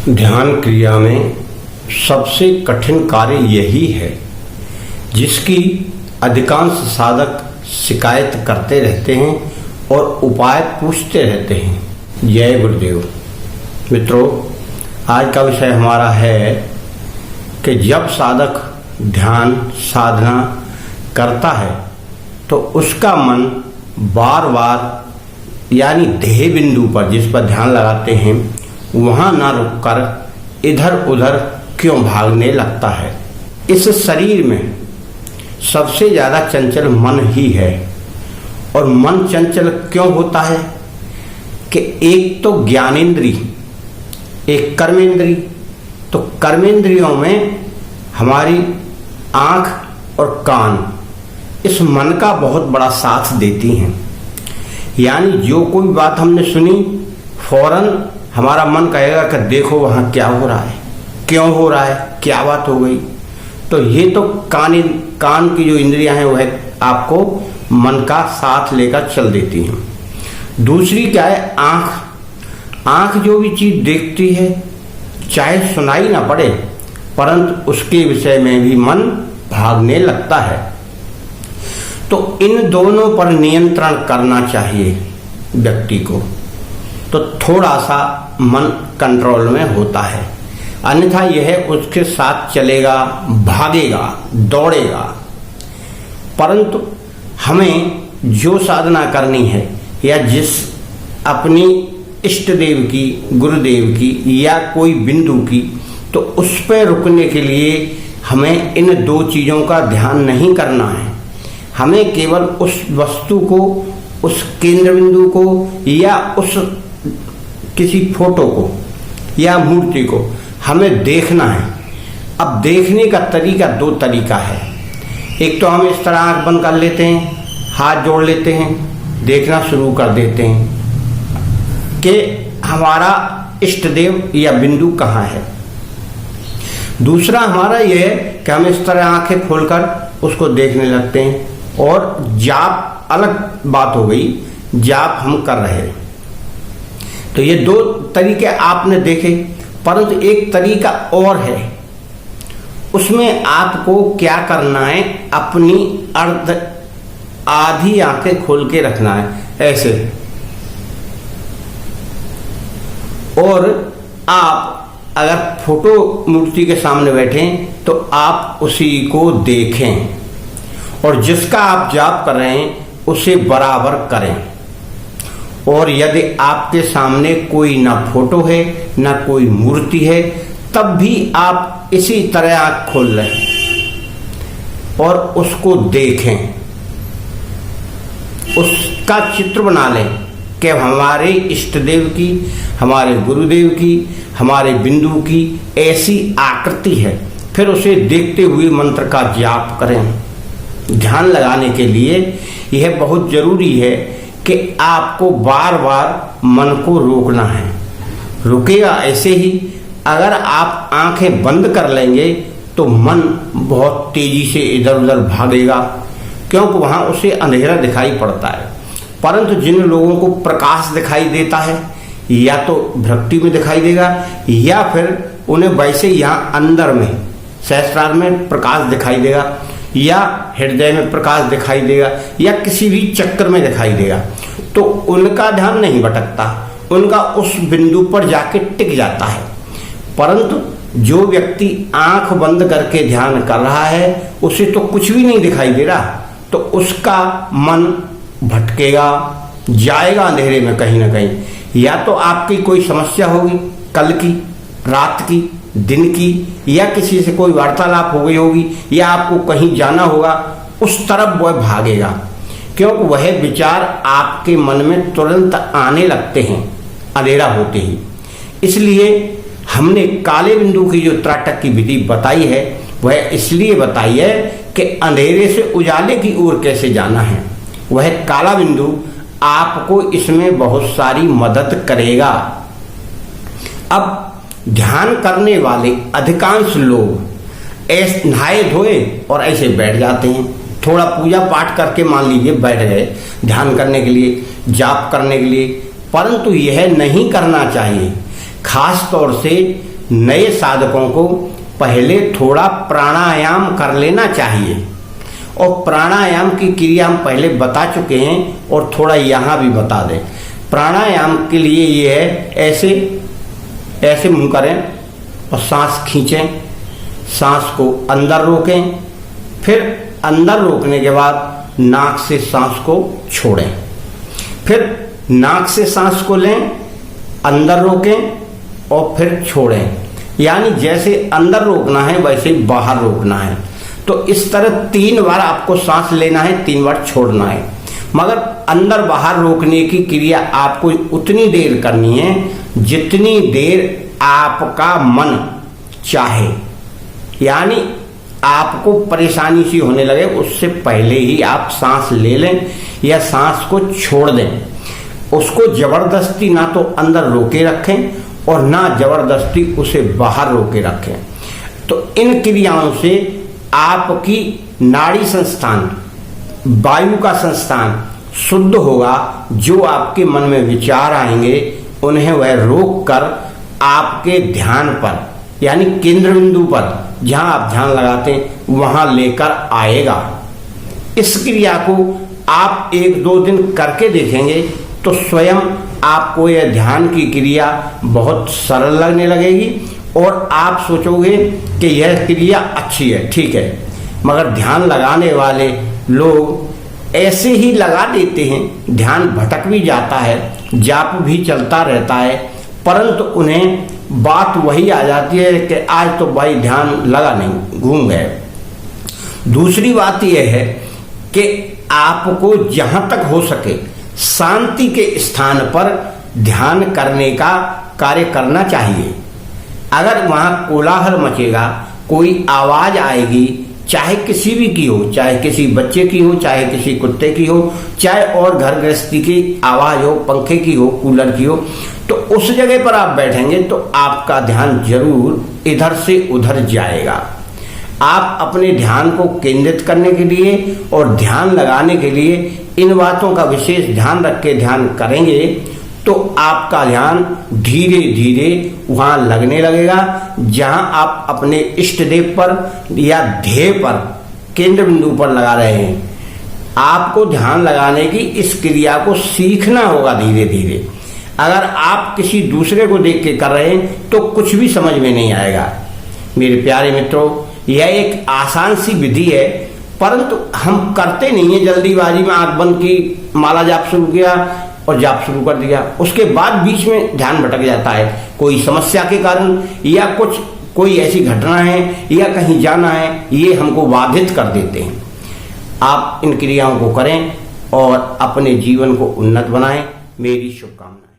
ध्यान क्रिया में सबसे कठिन कार्य यही है जिसकी अधिकांश साधक शिकायत करते रहते हैं और उपाय पूछते रहते हैं। जय गुरुदेव। मित्रों, आज का विषय हमारा है कि जब साधक ध्यान साधना करता है तो उसका मन बार बार यानी ध्येय बिंदु पर, जिस पर ध्यान लगाते हैं, वहाँ ना रुककर इधर उधर क्यों भागने लगता है। इस शरीर में सबसे ज़्यादा चंचल मन ही है। और मन चंचल क्यों होता है कि एक तो ज्ञानेंद्री, एक कर्मेंद्री। तो कर्मेंद्रियों में हमारी आँख और कान इस मन का बहुत बड़ा साथ देती हैं। यानी जो कोई बात हमने सुनी, फौरन हमारा मन कहेगा कि देखो वहाँ क्या हो रहा है, क्यों हो रहा है, क्या बात हो गई। तो ये तो कान की जो इंद्रियां हैं वह आपको मन का साथ लेकर चल देती हैं। दूसरी क्या है, आँख। आँख जो भी चीज़ देखती है, चाहे सुनाई ना पड़े, परंतु उसके विषय में भी मन भागने लगता है। तो इन दोनों पर नियंत्रण करना चाहिए व्यक्ति को, तो थोड़ा सा मन कंट्रोल में होता है। अन्यथा यह उसके साथ चलेगा, भागेगा, दौड़ेगा। परंतु हमें जो साधना करनी है या जिस अपनी इष्ट देव की, गुरुदेव की या कोई बिंदु की, तो उस पर रुकने के लिए हमें इन दो चीज़ों का ध्यान नहीं करना है। हमें केवल उस वस्तु को, उस केंद्र बिंदु को या उस किसी फोटो को या मूर्ति को हमें देखना है। अब देखने का तरीका दो तरीका है। एक तो हम इस तरह आंख बंद कर लेते हैं, हाथ जोड़ लेते हैं, देखना शुरू कर देते हैं कि हमारा इष्ट देव या बिंदु कहाँ है। दूसरा हमारा यह है कि हम इस तरह आंखें खोलकर उसको देखने लगते हैं। और जाप अलग बात हो गई, जाप हम कर रहे हैं। तो ये दो तरीके आपने देखे, परंतु एक तरीका और है। उसमें आपको क्या करना है, अपनी आधी आंखें खोल के रखना है ऐसे, और आप अगर फोटो मूर्ति के सामने बैठे तो आप उसी को देखें और जिसका आप जाप कर रहे हैं उसे बराबर करें। और यदि आपके सामने कोई ना फोटो है ना कोई मूर्ति है, तब भी आप इसी तरह आँख खोल लें और उसको देखें, उसका चित्र बना लें कि हमारे इष्ट देव की, हमारे गुरुदेव की, हमारे बिंदु की ऐसी आकृति है। फिर उसे देखते हुए मंत्र का जाप करें। ध्यान लगाने के लिए यह बहुत जरूरी है कि आपको बार बार मन को रोकना है। रुकेगा ऐसे ही, अगर आप आंखें बंद कर लेंगे तो मन बहुत तेजी से इधर उधर भागेगा, क्योंकि वहाँ उसे अंधेरा दिखाई पड़ता है। परंतु जिन लोगों को प्रकाश दिखाई देता है, या तो भक्ति में दिखाई देगा या फिर उन्हें वैसे यहाँ अंदर में सहस्त्रार में प्रकाश दिखाई देगा, या हृदय में प्रकाश दिखाई देगा, या किसी भी चक्र में दिखाई देगा, तो उनका ध्यान नहीं भटकता, उनका उस बिंदु पर जाके टिक जाता है। परंतु जो व्यक्ति आंख बंद करके ध्यान कर रहा है, उसे तो कुछ भी नहीं दिखाई दे रहा, तो उसका मन भटकेगा, जाएगा अंधेरे में कहीं ना कहीं। या तो आपकी कोई समस्या होगी, कल की, रात की, दिन की, या किसी से कोई वार्तालाप हो गई होगी, या आपको कहीं जाना होगा, उस तरफ वह भागेगा, क्योंकि वह विचार आपके मन में तुरंत आने लगते हैं अंधेरा होते ही। इसलिए हमने काले बिंदु की जो त्राटक की विधि बताई है, वह इसलिए बताई है कि अंधेरे से उजाले की ओर कैसे जाना है। वह काला बिंदु आपको इसमें बहुत सारी मदद करेगा। अब ध्यान करने वाले अधिकांश लोग ऐसे नहाए धोए और ऐसे बैठ जाते हैं। थोड़ा पूजा पाठ करके मान लीजिए बैठ गए ध्यान करने के लिए, जाप करने के लिए, परंतु यह नहीं करना चाहिए खास तौर से नए साधकों को पहले थोड़ा प्राणायाम कर लेना चाहिए। और प्राणायाम की क्रिया हम पहले बता चुके हैं और थोड़ा यहाँ भी बता दें। प्राणायाम के लिए ये है, ऐसे मुंह करें और सांस खींचें, सांस को अंदर रोकें, फिर अंदर रोकने के बाद नाक से सांस को छोड़ें, फिर नाक से सांस को लें, अंदर रोकें और फिर छोड़ें। यानी जैसे अंदर रोकना है वैसे ही बाहर रोकना है। तो इस तरह 3 बार आपको सांस लेना है, 3 बार छोड़ना है। मगर अंदर बाहर रोकने की क्रिया आपको उतनी देर करनी है जितनी देर आपका मन चाहे। यानी आपको परेशानी सी होने लगे उससे पहले ही आप सांस ले लें या सांस को छोड़ दें। उसको जबरदस्ती ना तो अंदर रोके रखें और ना जबरदस्ती उसे बाहर रोके रखें। तो इन क्रियाओं से आपकी नाड़ी संस्थान, वायु का संस्थान शुद्ध होगा। जो आपके मन में विचार आएंगे उन्हें वह रोक कर आपके ध्यान पर, यानी केंद्र बिंदु पर जहां आप ध्यान लगाते हैं वहां लेकर आएगा। इस क्रिया को आप 1-2 दिन करके देखेंगे तो स्वयं आपको यह ध्यान की क्रिया बहुत सरल लगने लगेगी और आप सोचोगे कि यह क्रिया अच्छी है, ठीक है। मगर ध्यान लगाने वाले लोग ऐसे ही लगा देते हैं, ध्यान भटक भी जाता है, जाप भी चलता रहता है, परंतु उन्हें बात वही आ जाती है कि आज तो भाई ध्यान लगा नहीं, घूम गए। दूसरी बात यह है कि आपको जहां तक हो सके शांति के स्थान पर ध्यान करने का कार्य करना चाहिए। अगर वहां कोलाहल मचेगा, कोई आवाज आएगी, चाहे किसी भी की हो, चाहे किसी बच्चे की हो, चाहे किसी कुत्ते की हो, चाहे और घर गृहस्थी की आवाज हो, पंखे की हो, कूलर की हो, तो उस जगह पर आप बैठेंगे तो आपका ध्यान जरूर इधर से उधर जाएगा। आप अपने ध्यान को केंद्रित करने के लिए और ध्यान लगाने के लिए इन बातों का विशेष ध्यान रख के ध्यान करेंगे तो आपका ध्यान धीरे धीरे वहां लगने लगेगा जहां आप अपने इष्ट देव पर या ध्येय पर, केंद्र बिंदु पर लगा रहे हैं। आपको ध्यान लगाने की इस क्रिया को सीखना होगा धीरे धीरे। अगर आप किसी दूसरे को देख के कर रहे हैं तो कुछ भी समझ में नहीं आएगा। मेरे प्यारे मित्रों, यह एक आसान सी विधि है, परंतु हम करते नहीं है। जल्दीबाजी में आंख बंद की, माला जाप शुरू किया और जाप शुरू कर दिया, उसके बाद बीच में ध्यान भटक जाता है कोई समस्या के कारण या कोई ऐसी घटना है या कहीं जाना है, ये हमको बाधित कर देते हैं। आप इन क्रियाओं को करें और अपने जीवन को उन्नत बनाएं। मेरी शुभकामना।